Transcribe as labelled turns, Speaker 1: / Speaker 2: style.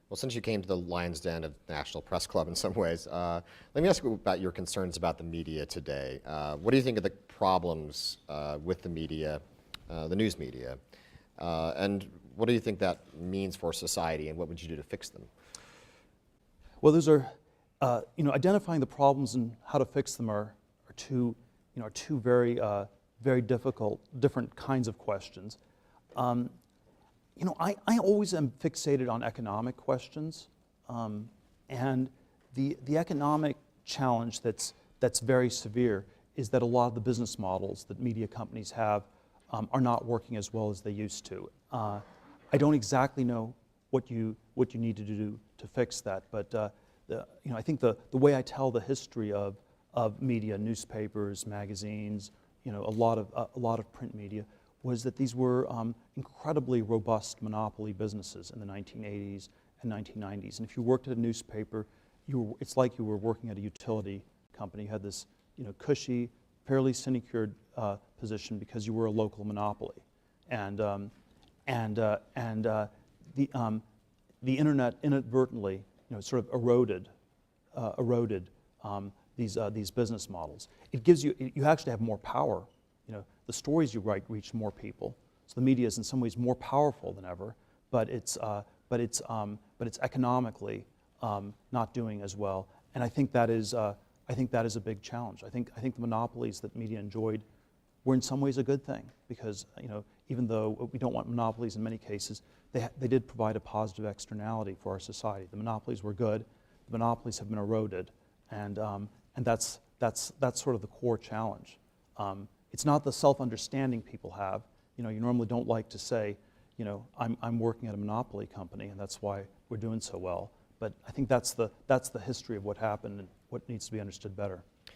Speaker 1: Well, since you came to the lion's den of National Press Club in some ways, let me ask you about your concerns about the media today. What do you think are the problems with the media, the news media, and what do you think that means for society, and what would you do to fix them?
Speaker 2: Well, those are, identifying the problems and how to fix them are two, very, very different kinds of questions. I always am fixated on economic questions, and the economic challenge that's very severe is that a lot of the business models that media companies have are not working as well as they used to. I don't exactly know what you need to do to fix that, but I think the way I tell the history of media, newspapers, magazines, a lot of print media, was that these were incredibly robust monopoly businesses in the 1980s and 1990s. And if you worked at a newspaper, it's like you were working at a utility company. You had this cushy, fairly sinecured position because you were a local monopoly. And the internet inadvertently sort of eroded these business models. It gives you actually have more power. The stories you write reach more people. So the media is in some ways more powerful than ever, but it's economically not doing as well. And I think that is a big challenge. I think the monopolies that media enjoyed were in some ways a good thing because even though we don't want monopolies in many cases, they did provide a positive externality for our society. The monopolies were good. The monopolies have been eroded, and that's sort of the core challenge. It's not the self-understanding people have. You normally don't like to say, I'm working at a monopoly company and that's why we're doing so well. But I think that's the history of what happened and what needs to be understood better.